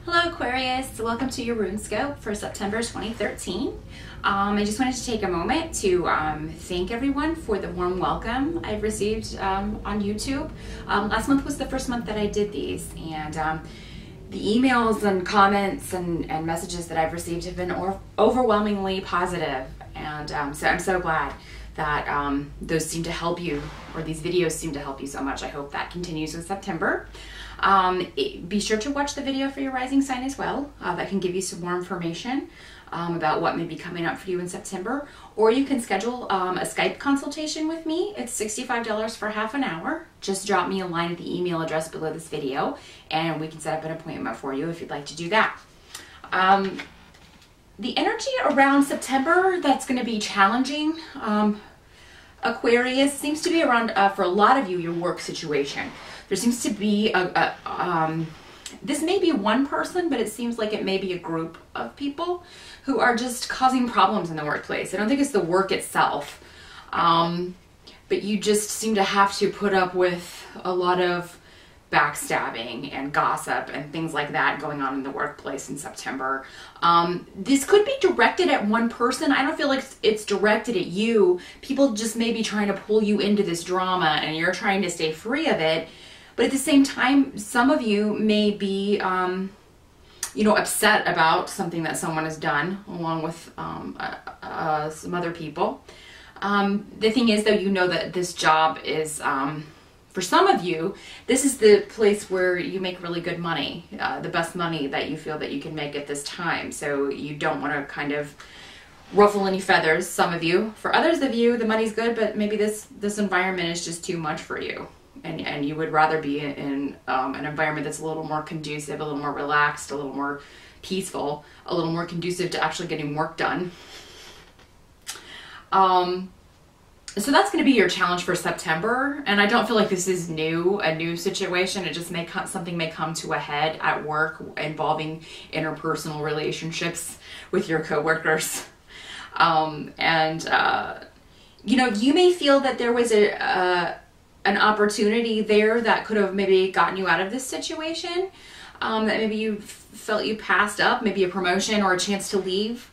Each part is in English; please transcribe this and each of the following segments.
Hello Aquarius, welcome to your RuneScope for September 2013. I just wanted to take a moment to thank everyone for the warm welcome I've received on YouTube. Last month was the first month that I did these, and the emails and comments and messages that I've received have been overwhelmingly positive, and so I'm so glad that those seem to help you, or these videos seem to help you so much. I hope that continues in September. Be sure to watch the video for your rising sign as well. That can give you some more information about what may be coming up for you in September. Or you can schedule a Skype consultation with me. It's $65 for half an hour. Just drop me a line at the email address below this video and we can set up an appointment for you if you'd like to do that. The energy around September that's going to be challenging, Aquarius, seems to be around, for a lot of you, your work situation. There seems to be this may be one person, but it seems like it may be a group of people who are just causing problems in the workplace. I don't think it's the work itself, but you just seem to have to put up with a lot of backstabbing and gossip and things like that going on in the workplace in September. This could be directed at one person. I don't feel like it's directed at you. People just may be trying to pull you into this drama and you're trying to stay free of it. But at the same time, some of you may be, upset about something that someone has done, along with some other people. The thing is, though, you know that this job is, for some of you, this is the place where you make really good money, the best money that you feel that you can make at this time. So you don't want to kind of ruffle any feathers, some of you. For others of you, the money's good, but maybe this environment is just too much for you. And you would rather be in an environment that's a little more conducive, a little more relaxed, a little more peaceful, a little more conducive to actually getting work done. So that's going to be your challenge for September. And I don't feel like this is a new situation. It just something may come to a head at work involving interpersonal relationships with your coworkers. You may feel that there was an opportunity there that could have maybe gotten you out of this situation, that maybe you felt you passed up, maybe a promotion or a chance to leave,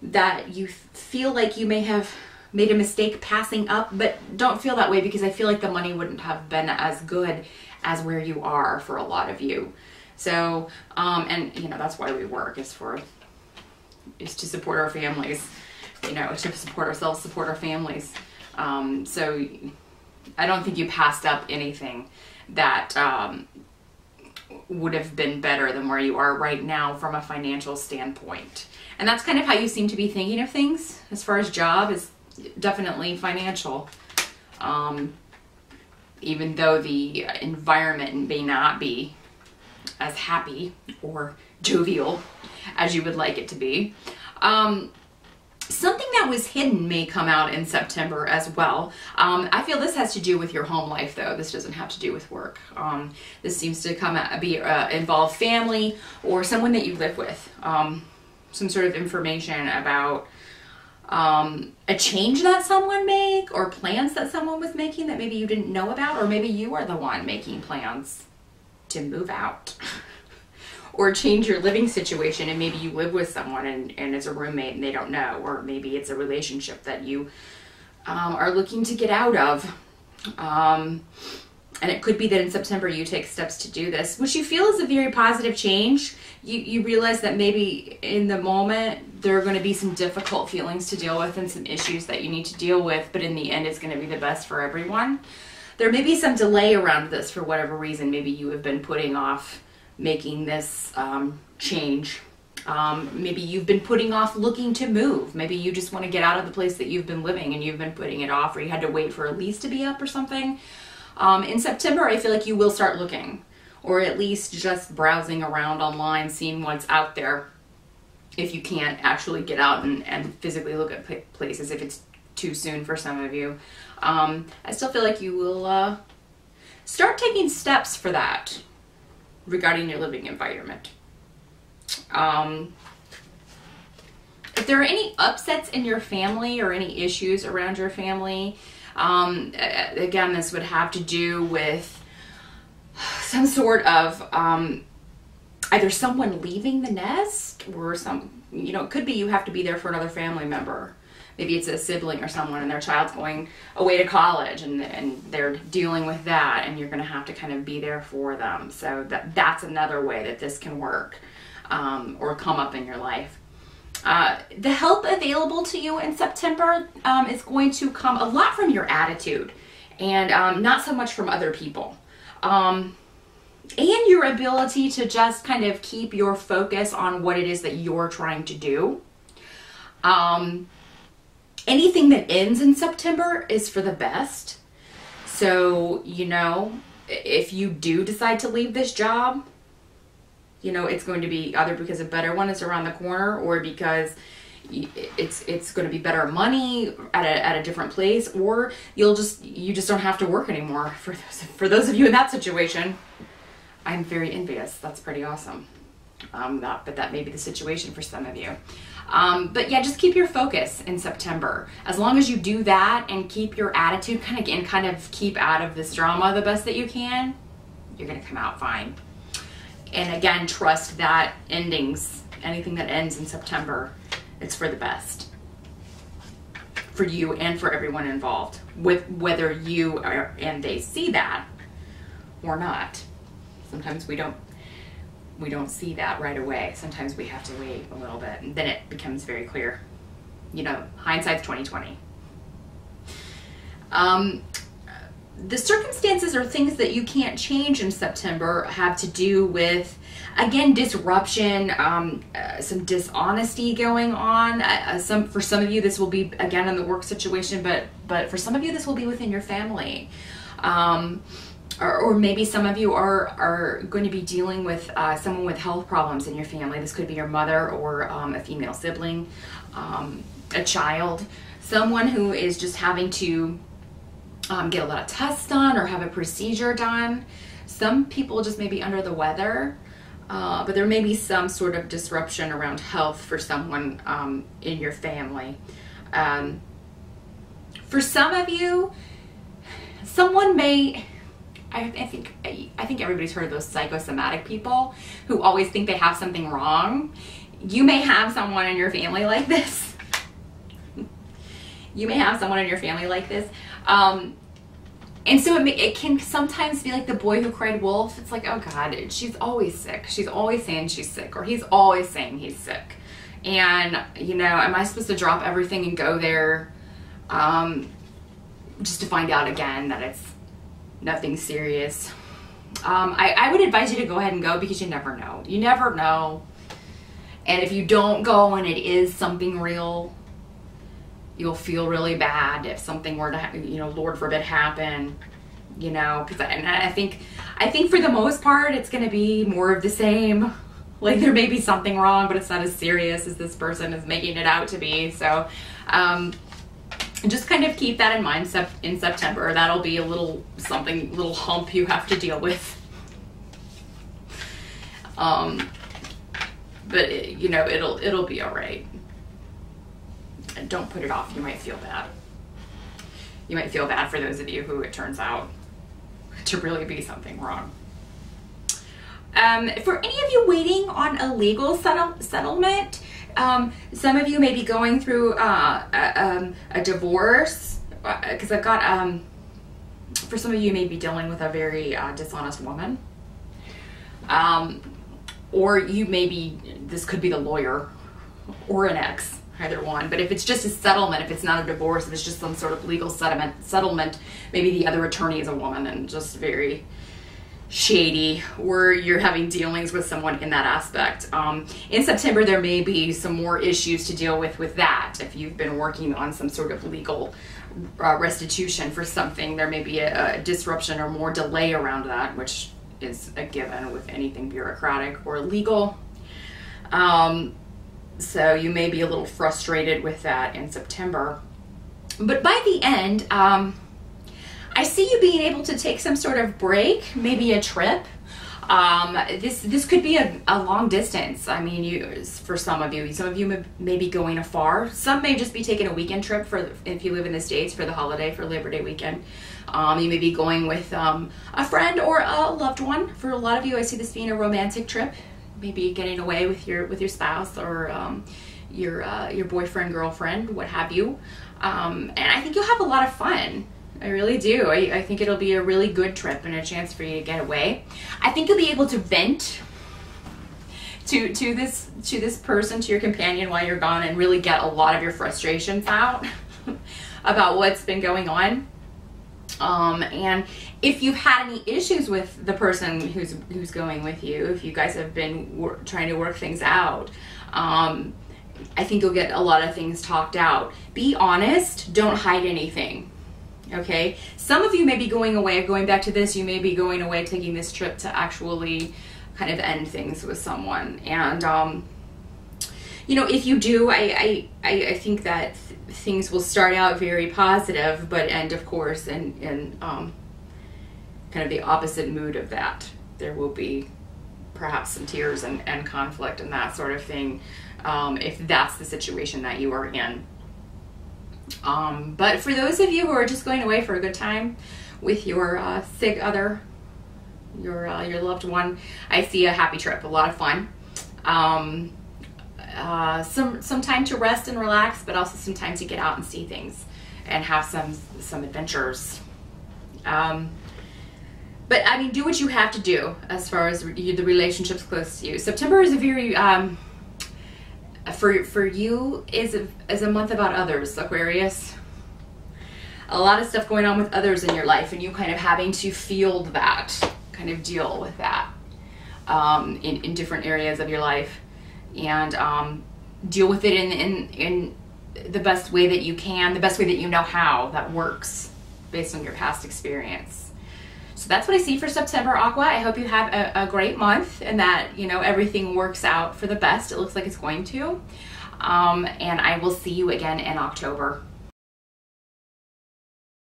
that you feel like you may have made a mistake passing up, but don't feel that way, because I feel like the money wouldn't have been as good as where you are for a lot of you. So, that's why we work, is to support our families, to support ourselves, support our families. So I don't think you passed up anything that would have been better than where you are right now from a financial standpoint. And that's kind of how you seem to be thinking of things as far as job is definitely financial. Even though the environment may not be as happy or jovial as you would like it to be. Something that was hidden may come out in September as well. I feel this has to do with your home life, though. This doesn't have to do with work. This seems to involve family or someone that you live with. Some sort of information about a change that someone made, or plans that someone was making that maybe you didn't know about, or maybe you are the one making plans to move out. Or change your living situation, and maybe you live with someone and it's a roommate and they don't know, or maybe it's a relationship that you are looking to get out of. And it could be that in September you take steps to do this, which you feel is a very positive change. You realize that maybe in the moment there are going to be some difficult feelings to deal with and some issues that you need to deal with, but in the end it's going to be the best for everyone. There may be some delay around this for whatever reason. Maybe you have been putting off making this change. Maybe you've been putting off looking to move. Maybe you just want to get out of the place that you've been living and you've been putting it off, or you had to wait for a lease to be up or something. In September, I feel like you will start looking, or at least just browsing around online, seeing what's out there, if you can't actually get out and physically look at places, if it's too soon for some of you. I still feel like you will start taking steps for that regarding your living environment. If there are any upsets in your family or any issues around your family, again, this would have to do with some sort of either someone leaving the nest or it could be you have to be there for another family member. Maybe it's a sibling or someone and their child's going away to college and they're dealing with that, and you're going to have to kind of be there for them. So that's another way that this can work or come up in your life. The help available to you in September is going to come a lot from your attitude and not so much from other people. And your ability to just kind of keep your focus on what it is that you're trying to do. Anything that ends in September is for the best. So, if you do decide to leave this job, it's going to be either because a better one is around the corner or because it's going to be better money at a different place, or you just don't have to work anymore. For those of you in that situation, I'm very envious. That's pretty awesome. But that may be the situation for some of you. But yeah, just keep your focus in September. As long as you do that and keep your attitude kind of keep out of this drama the best that you can, you're going to come out fine. And again, trust that anything that ends in September, it's for the best. For you and for everyone involved, with whether you and they see that or not. Sometimes we don't see that right away. Sometimes we have to wait a little bit, and then it becomes very clear. Hindsight's 20/20. The circumstances or things that you can't change in September have to do with, again, disruption, some dishonesty going on. For some of you, this will be, again, in the work situation, but for some of you, this will be within your family. Or maybe some of you are going to be dealing with someone with health problems in your family. This could be your mother or a female sibling, a child, someone who is just having to get a lot of tests done or have a procedure done. Some people just may be under the weather, but there may be some sort of disruption around health for someone in your family. For some of you, someone may... I think everybody's heard of those psychosomatic people who always think they have something wrong. You may have someone in your family like this. And so it can sometimes be like the boy who cried wolf. It's like, oh God, she's always sick. She's always saying she's sick, or he's always saying he's sick. And, am I supposed to drop everything and go there just to find out again that it's nothing serious? I would advise you to go ahead and go, because you never know. You never know. And if you don't go and it is something real, you'll feel really bad if something were to, Lord forbid, happen. Because I think for the most part, it's going to be more of the same. Like, there may be something wrong, but it's not as serious as this person is making it out to be. So, just kind of keep that in mind in September. That'll be a little hump you have to deal with. But it'll be all right. And don't put it off. You might feel bad. You might feel bad for those of you who it turns out to really be something wrong. For any of you waiting on a legal settlement, some of you may be going through a divorce, because I've got, for some of you may be dealing with a very dishonest woman. Or this could be the lawyer or an ex, either one. But if it's just a settlement, if it's not a divorce, if it's just some sort of legal settlement, maybe the other attorney is a woman and just very shady, or you're having dealings with someone in that aspect. In September, there may be some more issues to deal with that. If you've been working on some sort of legal restitution for something, there may be a disruption or more delay around that, which is a given with anything bureaucratic or legal. So you may be a little frustrated with that in September. But by the end, I see you being able to take some sort of break, maybe a trip. This could be a long distance. I mean, for some of you may be going afar. Some may just be taking a weekend trip if you live in the States for the holiday, for Labor Day weekend. You may be going with a friend or a loved one. For a lot of you, I see this being a romantic trip. maybe getting away with your spouse or your boyfriend, girlfriend, what have you. And I think you'll have a lot of fun. I really do. I think it'll be a really good trip and a chance for you to get away. I think you'll be able to vent to this person, to your companion while you're gone, and really get a lot of your frustrations out about what's been going on. And if you've had any issues with the person who's going with you, if you guys have been trying to work things out, I think you'll get a lot of things talked out. Be honest. Don't hide anything. Okay? Some of you may be going away, going back to this, you may be going away, taking this trip to actually kind of end things with someone. And, you know, if you do, I think that things will start out very positive, but end, of course, in kind of the opposite mood of that. There will be perhaps some tears and conflict and that sort of thing, if that's the situation that you are in. But for those of you who are just going away for a good time with your sig other, your loved one, I see a happy trip, a lot of fun. Some time to rest and relax, but also some time to get out and see things and have some adventures. But I mean, do what you have to do as far as the relationships close to you. September is a very for you is a month about others, Aquarius. A lot of stuff going on with others in your life, and you kind of having to field that, kind of deal with that in different areas of your life, and deal with it in the best way that you can, the best way that you know how, that works based on your past experience. So that's what I see for September, Aqua. I hope you have a great month, and that, you know, everything works out for the best. It looks like it's going to. And I will see you again in October.